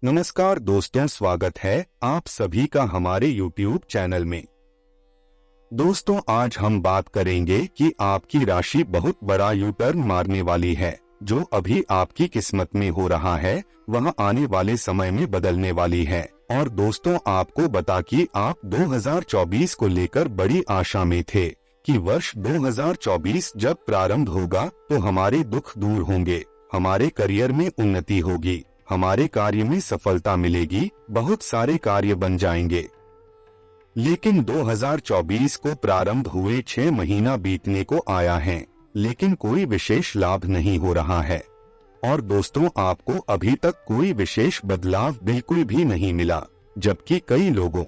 नमस्कार दोस्तों, स्वागत है आप सभी का हमारे YouTube चैनल में। दोस्तों, आज हम बात करेंगे कि आपकी राशि बहुत बड़ा यू टर्न मारने वाली है। जो अभी आपकी किस्मत में हो रहा है वह आने वाले समय में बदलने वाली है। और दोस्तों, आपको बता कि आप 2024 को लेकर बड़ी आशा में थे कि वर्ष 2024 जब प्रारंभ होगा तो हमारे दुख दूर होंगे, हमारे करियर में उन्नति होगी, हमारे कार्य में सफलता मिलेगी, बहुत सारे कार्य बन जाएंगे। लेकिन 2024 को प्रारंभ हुए 6 महीना बीतने को आया है, लेकिन कोई विशेष लाभ नहीं हो रहा है। और दोस्तों, आपको अभी तक कोई विशेष बदलाव बिल्कुल भी नहीं मिला, जबकि कई लोगों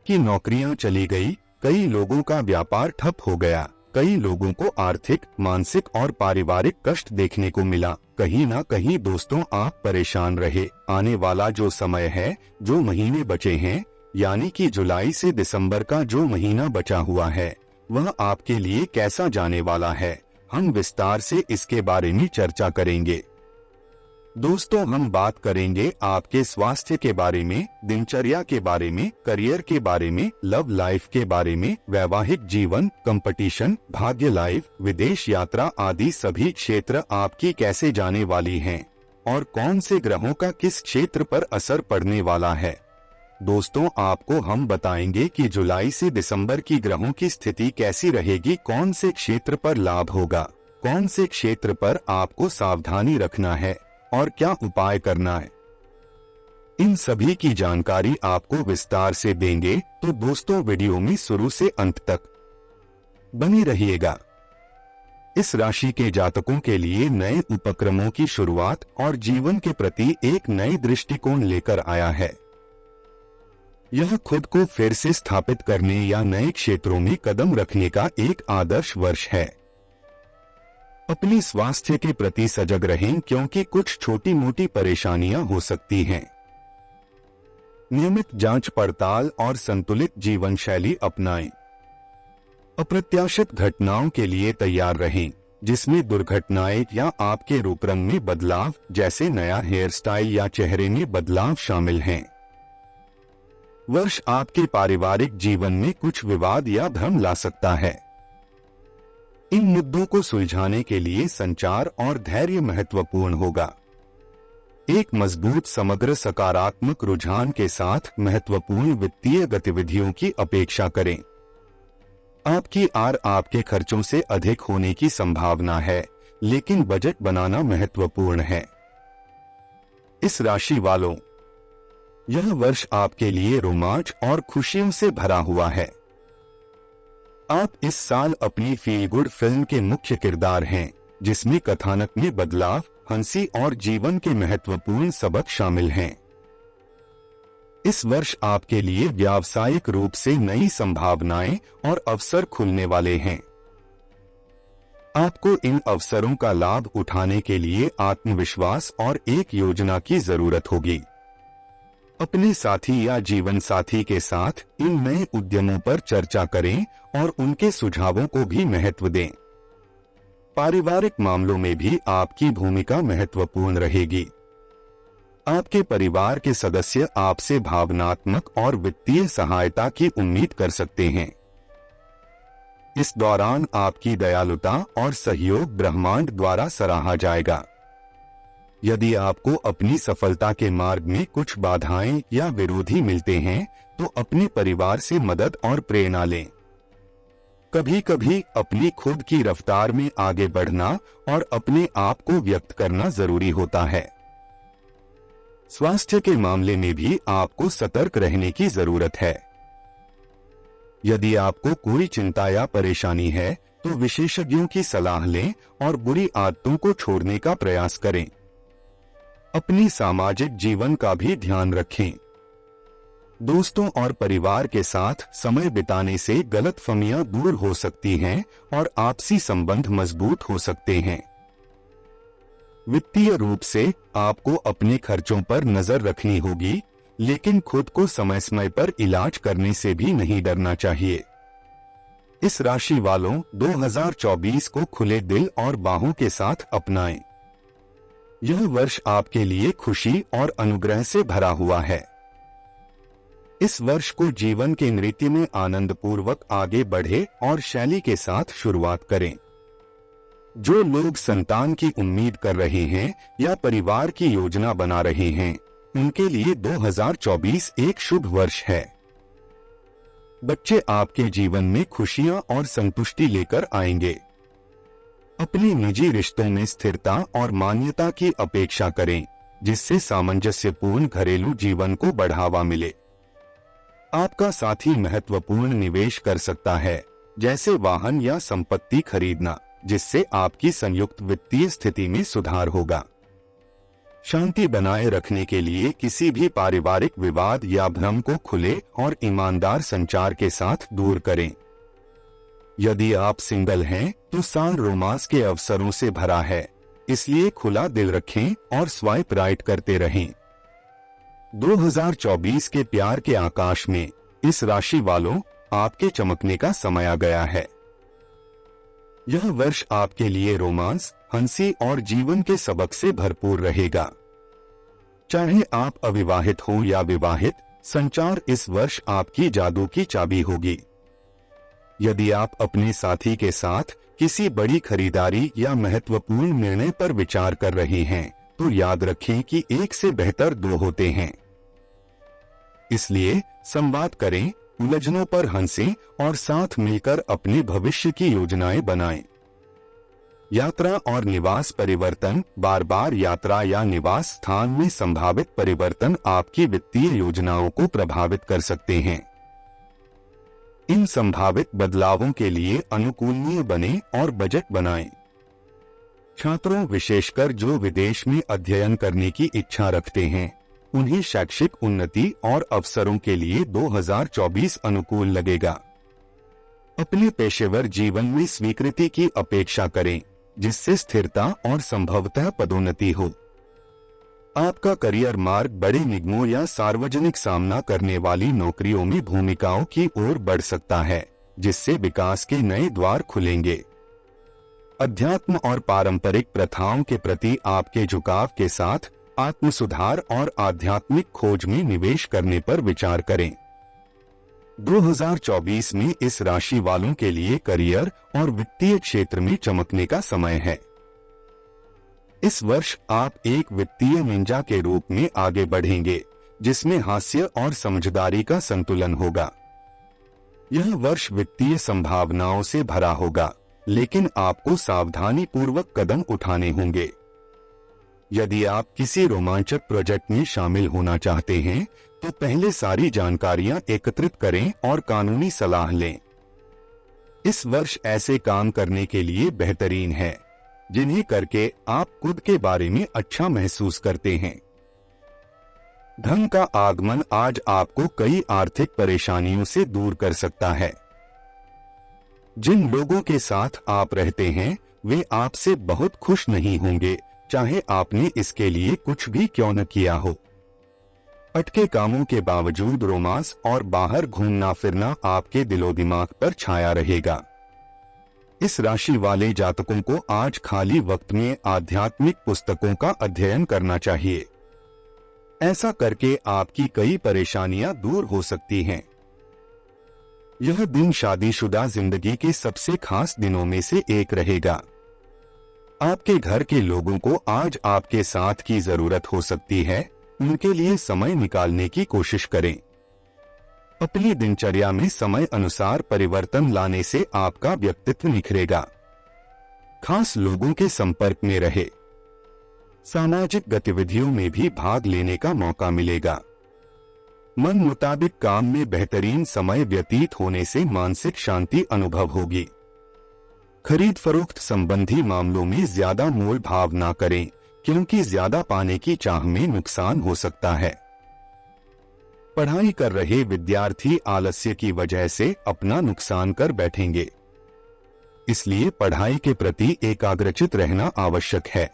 की नौकरियां चली गई, कई लोगों का व्यापार ठप हो गया, कई लोगों को आर्थिक, मानसिक और पारिवारिक कष्ट देखने को मिला। कहीं ना कहीं दोस्तों, आप परेशान रहे। आने वाला जो समय है, जो महीने बचे हैं, यानी कि जुलाई से दिसंबर का जो महीना बचा हुआ है, वह आपके लिए कैसा जाने वाला है, हम विस्तार से इसके बारे में चर्चा करेंगे। दोस्तों, हम बात करेंगे आपके स्वास्थ्य के बारे में, दिनचर्या के बारे में, करियर के बारे में, लव लाइफ के बारे में, वैवाहिक जीवन, कंपटीशन, भाग्य लाइफ, विदेश यात्रा आदि सभी क्षेत्र आपकी कैसे जाने वाली हैं और कौन से ग्रहों का किस क्षेत्र पर असर पड़ने वाला है। दोस्तों, आपको हम बताएंगे कि जुलाई से दिसंबर की ग्रहों की स्थिति कैसी रहेगी, कौन से क्षेत्र पर लाभ होगा, कौन से क्षेत्र पर आपको सावधानी रखना है और क्या उपाय करना है। इन सभी की जानकारी आपको विस्तार से देंगे, तो दोस्तों वीडियो में शुरू से अंत तक बने रहिएगा। इस राशि के जातकों के लिए नए उपक्रमों की शुरुआत और जीवन के प्रति एक नई दृष्टिकोण लेकर आया है। यह खुद को फिर से स्थापित करने या नए क्षेत्रों में कदम रखने का एक आदर्श वर्ष है। अपनी स्वास्थ्य के प्रति सजग रहें, क्योंकि कुछ छोटी मोटी परेशानियां हो सकती हैं। नियमित जांच पड़ताल और संतुलित जीवन शैली अपनाएं। अप्रत्याशित घटनाओं के लिए तैयार रहें, जिसमें दुर्घटनाएं या आपके रूप रंग में बदलाव, जैसे नया हेयर स्टाइल या चेहरे में बदलाव शामिल हैं। वर्ष आपके पारिवारिक जीवन में कुछ विवाद या भ्रम ला सकता है। इन मुद्दों को सुलझाने के लिए संचार और धैर्य महत्वपूर्ण होगा। एक मजबूत, समग्र, सकारात्मक रुझान के साथ महत्वपूर्ण वित्तीय गतिविधियों की अपेक्षा करें। आपकी आय आपके खर्चों से अधिक होने की संभावना है, लेकिन बजट बनाना महत्वपूर्ण है। इस राशि वालों, यह वर्ष आपके लिए रोमांच और खुशियों से भरा हुआ है। आप इस साल अपनी फील गुड फिल्म के मुख्य किरदार हैं, जिसमें कथानक में बदलाव, हंसी और जीवन के महत्वपूर्ण सबक शामिल हैं। इस वर्ष आपके लिए व्यावसायिक रूप से नई संभावनाएं और अवसर खुलने वाले हैं। आपको इन अवसरों का लाभ उठाने के लिए आत्मविश्वास और एक योजना की जरूरत होगी। अपने साथी या जीवन साथी के साथ इन नए उद्यमों पर चर्चा करें और उनके सुझावों को भी महत्व दें। पारिवारिक मामलों में भी आपकी भूमिका महत्वपूर्ण रहेगी। आपके परिवार के सदस्य आपसे भावनात्मक और वित्तीय सहायता की उम्मीद कर सकते हैं। इस दौरान आपकी दयालुता और सहयोग ब्रह्मांड द्वारा सराहा जाएगा। यदि आपको अपनी सफलता के मार्ग में कुछ बाधाएं या विरोधी मिलते हैं, तो अपने परिवार से मदद और प्रेरणा लें। कभी कभी अपनी खुद की रफ्तार में आगे बढ़ना और अपने आप को व्यक्त करना जरूरी होता है। स्वास्थ्य के मामले में भी आपको सतर्क रहने की जरूरत है। यदि आपको कोई चिंता या परेशानी है, तो विशेषज्ञों की सलाह लें और बुरी आदतों को छोड़ने का प्रयास करें। अपनी सामाजिक जीवन का भी ध्यान रखें। दोस्तों और परिवार के साथ समय बिताने से गलतफहमियां दूर हो सकती हैं और आपसी संबंध मजबूत हो सकते हैं। वित्तीय रूप से आपको अपने खर्चों पर नजर रखनी होगी, लेकिन खुद को समय समय पर इलाज करने से भी नहीं डरना चाहिए। इस राशि वालों, 2024 को खुले दिल और बाहों के साथ अपनाएं। यह वर्ष आपके लिए खुशी और अनुग्रह से भरा हुआ है। इस वर्ष को जीवन के नृत्य में आनंद पूर्वक आगे बढ़े और शैली के साथ शुरुआत करें। जो लोग संतान की उम्मीद कर रहे हैं या परिवार की योजना बना रहे हैं, उनके लिए 2024 एक शुभ वर्ष है। बच्चे आपके जीवन में खुशियां और संतुष्टि लेकर आएंगे। अपने निजी रिश्तों में स्थिरता और मान्यता की अपेक्षा करें, जिससे सामंजस्यपूर्ण घरेलू जीवन को बढ़ावा मिले। आपका साथी महत्वपूर्ण निवेश कर सकता है, जैसे वाहन या संपत्ति खरीदना, जिससे आपकी संयुक्त वित्तीय स्थिति में सुधार होगा। शांति बनाए रखने के लिए किसी भी पारिवारिक विवाद या भ्रम को खुले और ईमानदार संचार के साथ दूर करें। यदि आप सिंगल हैं, तो साल रोमांस के अवसरों से भरा है, इसलिए खुला दिल रखें और स्वाइप राइट करते रहें। 2024 के प्यार के आकाश में इस राशि वालों आपके चमकने का समय आ गया है। यह वर्ष आपके लिए रोमांस, हंसी और जीवन के सबक से भरपूर रहेगा। चाहे आप अविवाहित हो या विवाहित, संचार इस वर्ष आपकी जादू की चाबी होगी। यदि आप अपने साथी के साथ किसी बड़ी खरीदारी या महत्वपूर्ण निर्णय पर विचार कर रहे हैं, तो याद रखें कि एक से बेहतर दो होते हैं। इसलिए संवाद करें, उलझनों पर हंसें और साथ मिलकर अपने भविष्य की योजनाएं बनाएं। यात्रा और निवास परिवर्तन, बार बार यात्रा या निवास स्थान में संभावित परिवर्तन आपकी वित्तीय योजनाओं को प्रभावित कर सकते हैं। इन संभावित बदलावों के लिए अनुकूलनीय बने और बजट बनाएं। छात्रों, विशेषकर जो विदेश में अध्ययन करने की इच्छा रखते हैं, उन्हें शैक्षिक उन्नति और अवसरों के लिए 2024 अनुकूल लगेगा। अपने पेशेवर जीवन में स्वीकृति की अपेक्षा करें, जिससे स्थिरता और संभवतः पदोन्नति हो। आपका करियर मार्ग बड़े निगमों या सार्वजनिक सामना करने वाली नौकरियों में भूमिकाओं की ओर बढ़ सकता है, जिससे विकास के नए द्वार खुलेंगे। अध्यात्म और पारंपरिक प्रथाओं के प्रति आपके झुकाव के साथ आत्म सुधार और आध्यात्मिक खोज में निवेश करने पर विचार करें। 2024 में इस राशि वालों के लिए करियर और वित्तीय क्षेत्र में चमकने का समय है। इस वर्ष आप एक वित्तीय निंजा के रूप में आगे बढ़ेंगे, जिसमें हास्य और समझदारी का संतुलन होगा। यह वर्ष वित्तीय संभावनाओं से भरा होगा, लेकिन आपको सावधानी पूर्वक कदम उठाने होंगे। यदि आप किसी रोमांचक प्रोजेक्ट में शामिल होना चाहते हैं, तो पहले सारी जानकारियां एकत्रित करें और कानूनी सलाह लें। इस वर्ष ऐसे काम करने के लिए बेहतरीन है, जिन्हें करके आप खुद के बारे में अच्छा महसूस करते हैं। धन का आगमन आज आपको कई आर्थिक परेशानियों से दूर कर सकता है। जिन लोगों के साथ आप रहते हैं, वे आपसे बहुत खुश नहीं होंगे, चाहे आपने इसके लिए कुछ भी क्यों न किया हो। अटके कामों के बावजूद रोमांस और बाहर घूमना फिरना आपके दिलो दिमाग पर छाया रहेगा। इस राशि वाले जातकों को आज खाली वक्त में आध्यात्मिक पुस्तकों का अध्ययन करना चाहिए। ऐसा करके आपकी कई परेशानियां दूर हो सकती हैं। यह दिन शादीशुदा जिंदगी के सबसे खास दिनों में से एक रहेगा। आपके घर के लोगों को आज आपके साथ की जरूरत हो सकती है, उनके लिए समय निकालने की कोशिश करें। अपनी दिनचर्या में समय अनुसार परिवर्तन लाने से आपका व्यक्तित्व निखरेगा। खास लोगों के संपर्क में रहे। सामाजिक गतिविधियों में भी भाग लेने का मौका मिलेगा। मन मुताबिक काम में बेहतरीन समय व्यतीत होने से मानसिक शांति अनुभव होगी। खरीद फरोख्त संबंधी मामलों में ज्यादा मोल भाव ना करें, क्योंकि ज्यादा पाने की चाह में नुकसान हो सकता है। पढ़ाई कर रहे विद्यार्थी आलस्य की वजह से अपना नुकसान कर बैठेंगे, इसलिए पढ़ाई के प्रति एकाग्रचित रहना आवश्यक है।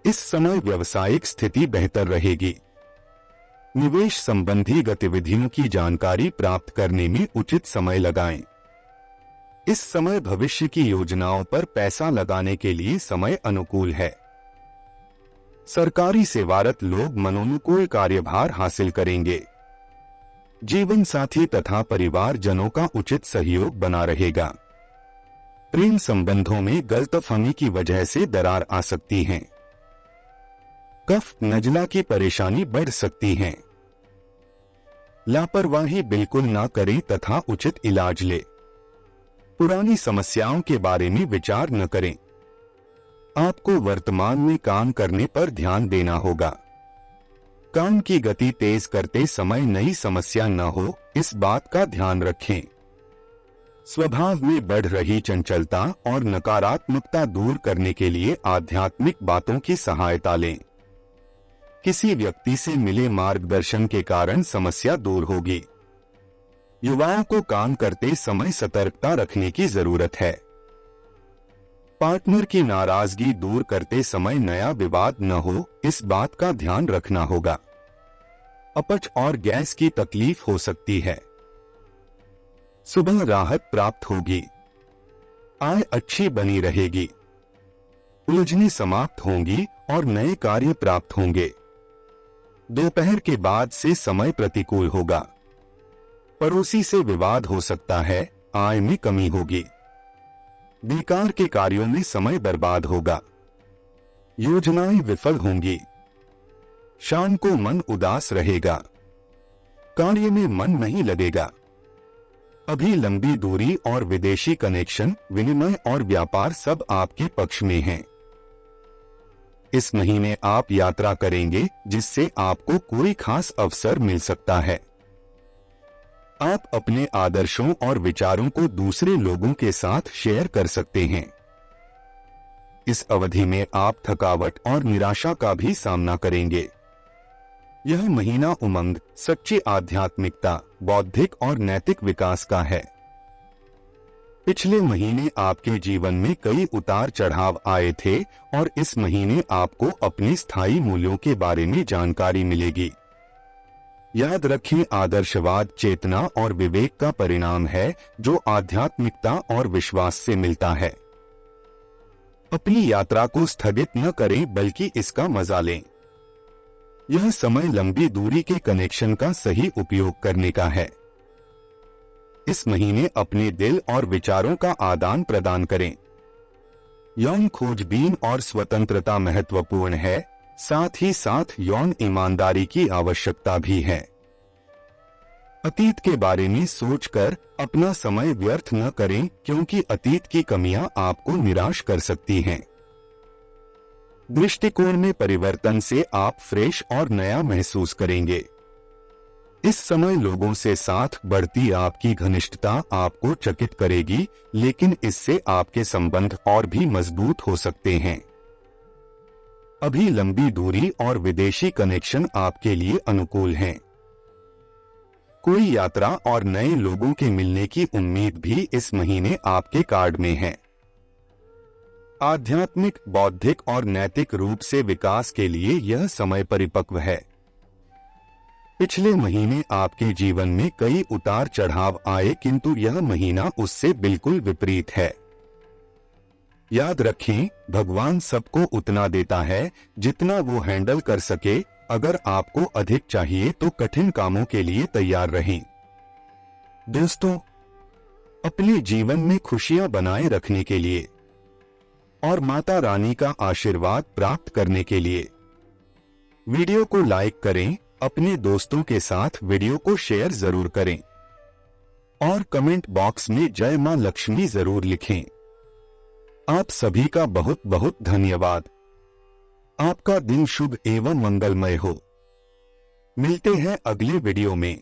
इस समय व्यावसायिक स्थिति बेहतर रहेगी। निवेश संबंधी गतिविधियों की जानकारी प्राप्त करने में उचित समय लगाएं। इस समय भविष्य की योजनाओं पर पैसा लगाने के लिए समय अनुकूल है। सरकारी सेवारत लोग मनोनुकूल कार्यभार हासिल करेंगे। जीवन साथी तथा परिवारजनों का उचित सहयोग बना रहेगा। प्रेम संबंधों में गलतफहमी की वजह से दरार आ सकती है। कफ नजला की परेशानी बढ़ सकती है। लापरवाही बिल्कुल ना करें तथा उचित इलाज ले। पुरानी समस्याओं के बारे में विचार न करें। आपको वर्तमान में काम करने पर ध्यान देना होगा। काम की गति तेज करते समय नई समस्या न हो, इस बात का ध्यान रखें। स्वभाव में बढ़ रही चंचलता और नकारात्मकता दूर करने के लिए आध्यात्मिक बातों की सहायता लें। किसी व्यक्ति से मिले मार्गदर्शन के कारण समस्या दूर होगी। युवाओं को काम करते समय सतर्कता रखने की जरूरत है। पार्टनर की नाराजगी दूर करते समय नया विवाद न हो, इस बात का ध्यान रखना होगा। अपच और गैस की तकलीफ हो सकती है। सुबह राहत प्राप्त होगी। आय अच्छी बनी रहेगी। उलझनें समाप्त होंगी और नए कार्य प्राप्त होंगे। दोपहर के बाद से समय प्रतिकूल होगा। पड़ोसी से विवाद हो सकता है। आय में कमी होगी। बेकार के कार्यों में समय बर्बाद होगा। योजनाएं विफल होंगी। शाम को मन उदास रहेगा। कार्य में मन नहीं लगेगा। अभी लंबी दूरी और विदेशी कनेक्शन, विनिमय और व्यापार सब आपके पक्ष में हैं। इस महीने आप यात्रा करेंगे जिससे आपको कोई खास अवसर मिल सकता है। आप अपने आदर्शों और विचारों को दूसरे लोगों के साथ शेयर कर सकते हैं। इस अवधि में आप थकावट और निराशा का भी सामना करेंगे। यह महीना उमंग, सच्ची आध्यात्मिकता, बौद्धिक और नैतिक विकास का है। पिछले महीने आपके जीवन में कई उतार चढ़ाव आए थे और इस महीने आपको अपने स्थायी मूल्यों के बारे में जानकारी मिलेगी। याद रखें, आदर्शवाद चेतना और विवेक का परिणाम है जो आध्यात्मिकता और विश्वास से मिलता है। अपनी यात्रा को स्थगित न करें बल्कि इसका मजा लें। यह समय लंबी दूरी के कनेक्शन का सही उपयोग करने का है। इस महीने अपने दिल और विचारों का आदान प्रदान करें। यौन खोजबीन और स्वतंत्रता महत्वपूर्ण है, साथ ही साथ यौन ईमानदारी की आवश्यकता भी है। अतीत के बारे में सोचकर अपना समय व्यर्थ न करें क्योंकि अतीत की कमियां आपको निराश कर सकती हैं। दृष्टिकोण में परिवर्तन से आप फ्रेश और नया महसूस करेंगे। इस समय लोगों से साथ बढ़ती आपकी घनिष्ठता आपको चकित करेगी, लेकिन इससे आपके संबंध और भी मजबूत हो सकते हैं। अभी लंबी दूरी और विदेशी कनेक्शन आपके लिए अनुकूल हैं। कोई यात्रा और नए लोगों के मिलने की उम्मीद भी इस महीने आपके कार्ड में है। आध्यात्मिक, बौद्धिक और नैतिक रूप से विकास के लिए यह समय परिपक्व है। पिछले महीने आपके जीवन में कई उतार चढ़ाव आए, किंतु यह महीना उससे बिल्कुल विपरीत है। याद रखें, भगवान सबको उतना देता है जितना वो हैंडल कर सके। अगर आपको अधिक चाहिए तो कठिन कामों के लिए तैयार रहें। दोस्तों, अपने जीवन में खुशियां बनाए रखने के लिए और माता रानी का आशीर्वाद प्राप्त करने के लिए वीडियो को लाइक करें, अपने दोस्तों के साथ वीडियो को शेयर जरूर करें और कमेंट बॉक्स में जय मां लक्ष्मी जरूर लिखें। आप सभी का बहुत बहुत धन्यवाद। आपका दिन शुभ एवं मंगलमय हो। मिलते हैं अगले वीडियो में।